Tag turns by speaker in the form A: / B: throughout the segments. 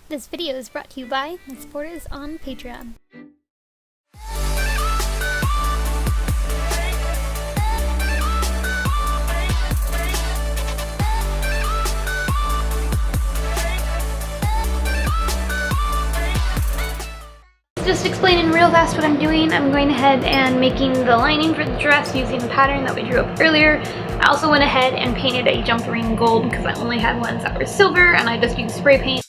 A: This video is brought to you by my supporters on Patreon. Just explaining real fast what I'm doing. I'm going ahead and making the lining for the dress using the pattern that we drew up earlier. I also went ahead and painted a jump ring gold because I only had ones that were silver and I just used spray paint.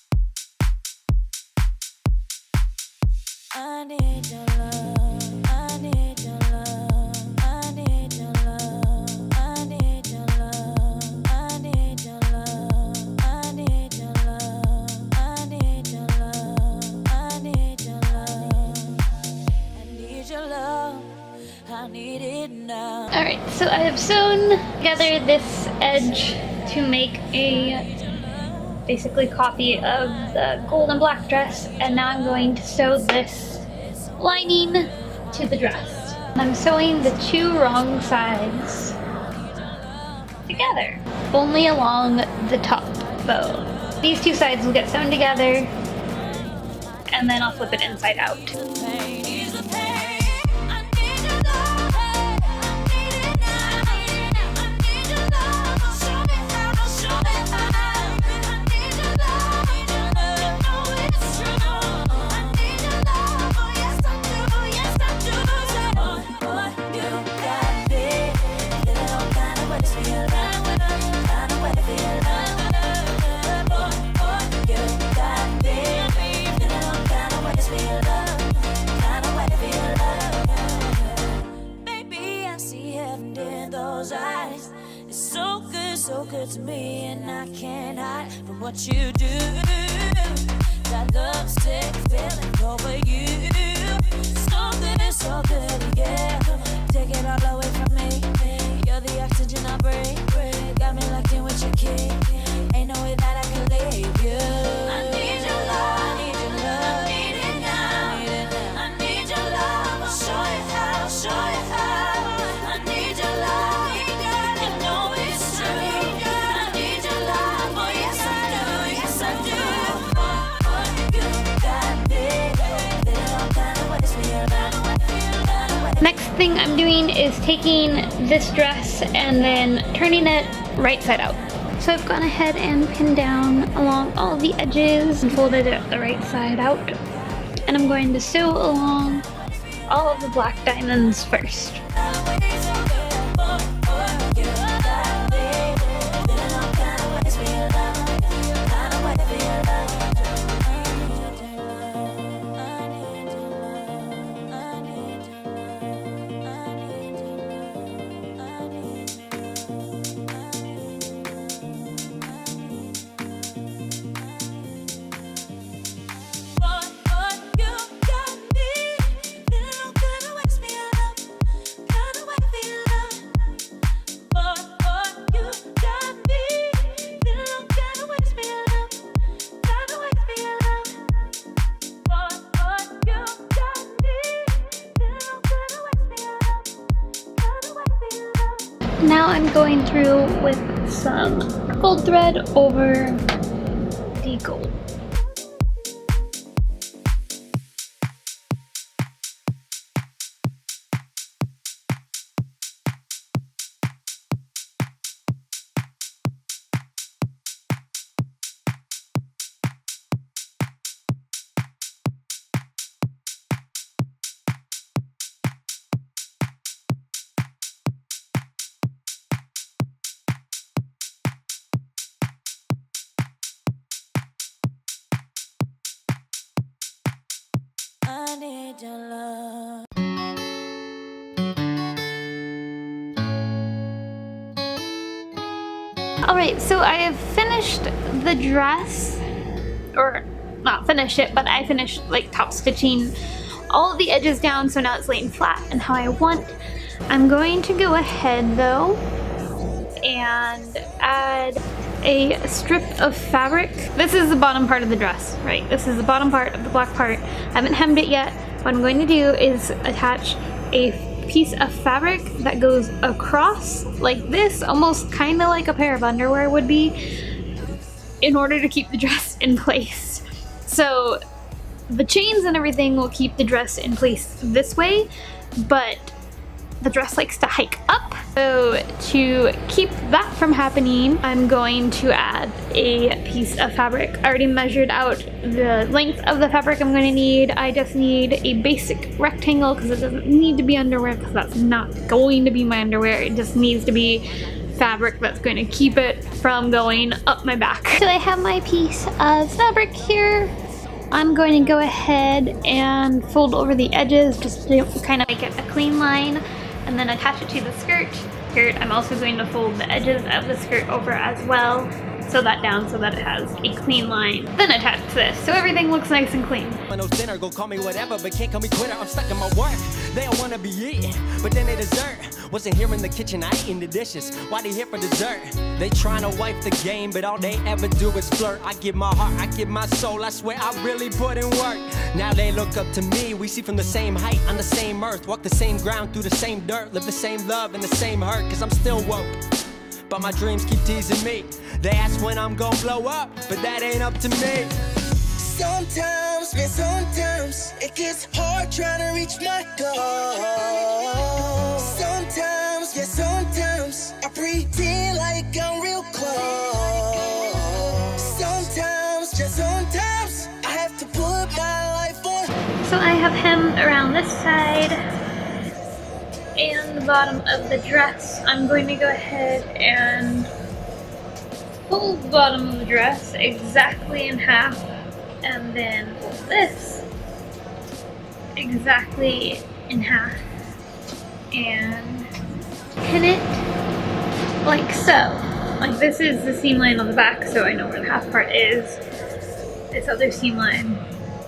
A: Alright, so I have sewn together this edge to make a basically copy of the gold and black dress, and now I'm going to sew this lining to the dress. I'm sewing the two wrong sides together, only along the top though. These two sides will get sewn together and then I'll flip it inside out.
B: So good to me, and I can't hide from what you do. That lipstick feeling over you. So good, yeah. Take it all away from me. You're the oxygen I breathe. Got me locked in with your key. Ain't no way that I can leave you. I need your love. I need your love. I need it now. I need your love. I'll show you how. I'll show you how. I need your love.
A: Next thing I'm doing is taking this dress and then turning it right side out. So I've gone ahead and pinned down along all the edges and folded it the right side out. And I'm going to sew along all of the black diamonds first. Now I'm going through with some gold thread over the gold.
B: I need your love.
A: Alright, so I have finished the dress, or not finished it, but I finished like top stitching all of the edges down, so now it's laying flat and how I want. I'm going to go ahead though and add a strip of fabric. This is the bottom part of the dress, right? This is the bottom part of the black part. I haven't hemmed it yet. What I'm going to do is attach a piece of fabric that goes across like this, almost kind of like a pair of underwear would be, in order to keep the dress in place. So the chains and everything will keep the dress in place this way, but the dress likes to hike up. So to keep that from happening, I'm going to add a piece of fabric. I already measured out the length of the fabric I'm going to need. I just need a basic rectangle because it doesn't need to be underwear, because that's not going to be my underwear. It just needs to be fabric that's going to keep it from going up my back. So I have my piece of fabric here. I'm going to go ahead and fold over the edges just to kind of make it a clean line, and then attach it to the skirt. I'm also going to fold the edges of the skirt over as well, sew that down so that it has a clean line. Then attach this so everything looks nice and clean.
C: Dinner, go call me whatever, but can't call me quitter. I'm stuck in my work. They don't wanna be eating, but then they dessert. Wasn't here in the kitchen, I eating the dishes. Why they here for dessert? They trying to wipe the game, but all they ever do is flirt. I give my heart, I give my soul, I swear I really put in work. Now they look up to me, we see from the same height, on the same earth, walk the same ground, through the same dirt, live the same love and the same hurt, cause I'm still woke. But my dreams keep teasing me. They ask when I'm gonna blow up, but that ain't up to me.
D: Sometimes, man, sometimes it gets hard trying to reach my goal. Sometimes, yeah, sometimes I pretend like I'm real close. Sometimes, just sometimes I have to put my life on.
A: So I have hem around this side and the bottom of the dress. I'm going to go ahead and fold the bottom of the dress exactly in half, and then fold this exactly in half and pin it like so. Like, this is the seam line on the back, so I know where the half part is. This other seam line,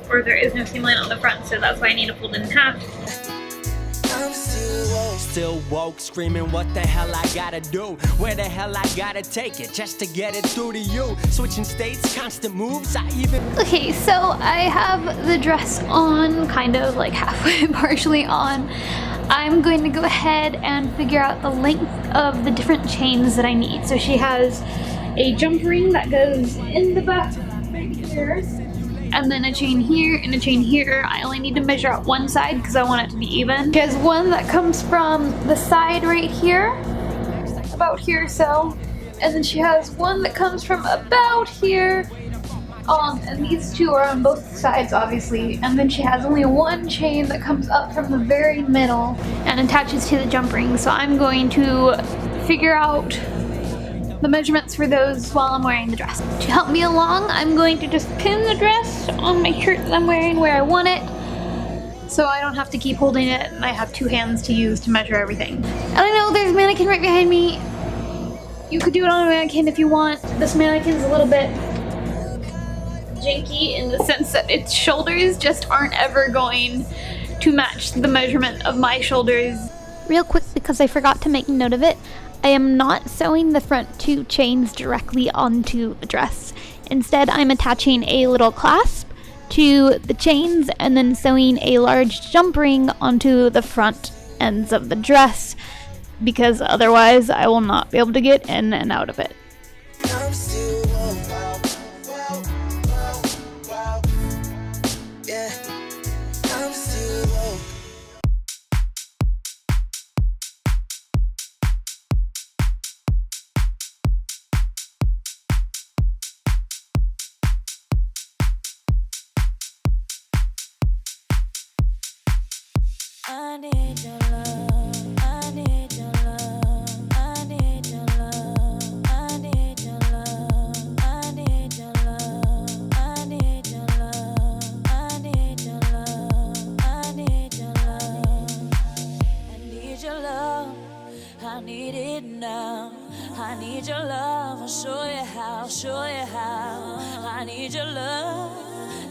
A: or there is no seam line on the front, so that's why I need to fold it in half.
D: I'm
C: Still woke, screaming what the hell I gotta do, where the hell I gotta take it just to get it through to you. Switching states, constant moves, I even...
A: Okay, so I have the dress on, kind of like halfway, partially on. I'm going to go ahead and figure out the length of the different chains that I need. So she has a jump ring that goes in the back here, and then a chain here and a chain here. I only need to measure out one side because I want it to be even. She has one that comes from the side right here, about here so, and then she has one that comes from about here, and these two are on both sides obviously, and then she has only one chain that comes up from the very middle and attaches to the jump ring. So I'm going to figure out the measurements for those while I'm wearing the dress. To help me along, I'm going to just pin the dress on my shirt that I'm wearing where I want it, so I don't have to keep holding it and I have two hands to use to measure everything. And I know there's a mannequin right behind me. You could do it on a mannequin if you want. This mannequin's a little bit janky in the sense that its shoulders just aren't ever going to match the measurement of my shoulders. Real quick, because I forgot to make note of it, I am not sewing the front two chains directly onto the dress. Instead, I'm attaching a little clasp to the chains and then sewing a large jump ring onto the front ends of the dress, because otherwise I will not be able to get in and out of it.
D: I'm still yeah, I'm still woke.
B: I need your love, I need your love, I need your love, I need your love, I need your love, I need your love, I need your love, I need your love. I need your love, I need it now. I need your love, I'll show you how, show you how. I need your love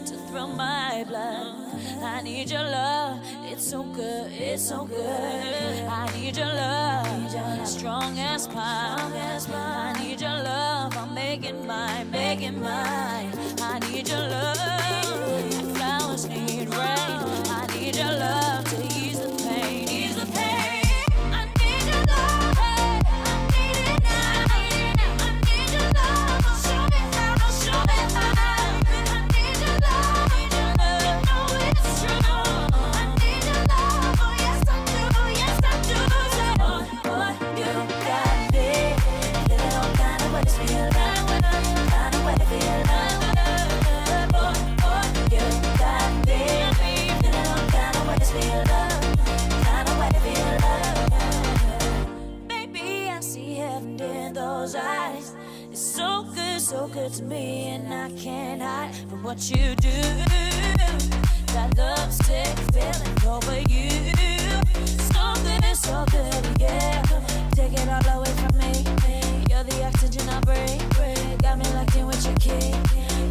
B: to thrill my blood. I need your love, it's so good, it's so good. I need your love, strong as pine. I need your love, I'm making mine, making mine. I need your love, flowers need rain. I need your love to ease the pain, ease the pain. I need your love, I need it now. I need your love, show me how, show me how. I need your love. what you do. That lipstick feeling over you. Something so good, yeah. Take it all away from me. You're the oxygen I breathe. Got me locked in with your key.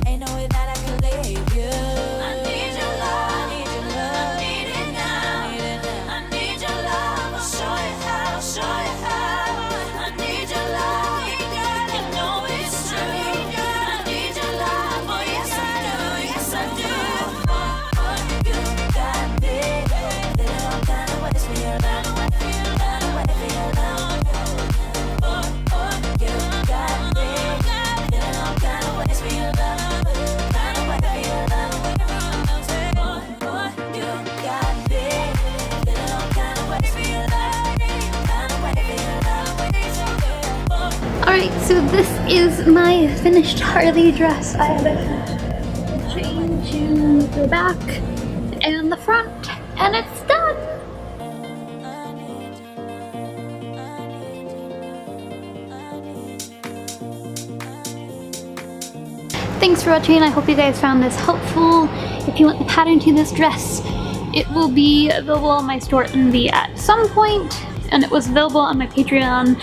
B: Ain't no way that I can leave you. I need your love. I need your love. Need it now. I need your love. I'll show you how. I'll show you how. I need your love. You know it's true. I need your love. Oh yes I do. Yes I do. You got me. Feeling all kind of ways for your love. Kind of way for your love. You got me. Feeling all kind of ways for your love. Kind of way for your love. You got me. Feeling all kind of ways for your love. Kind of way for your love.
A: Alright, so this is my finished Harley dress. I have a chain to the back and the front, and it's done! Thanks for watching. I hope you guys found this helpful. If you want the pattern to this dress, it will be available on my store Envy at some point, and it was available on my Patreon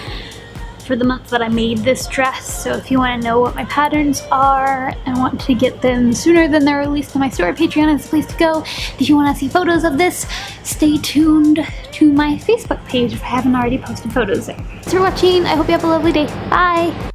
A: for the month that I made this dress. So if you want to know what my patterns are and want to get them sooner than they're released on my store, Patreon is the place to go. If you want to see photos of this, stay tuned to my Facebook page if I haven't already posted photos there. Thanks for watching. I hope you have a lovely day. Bye!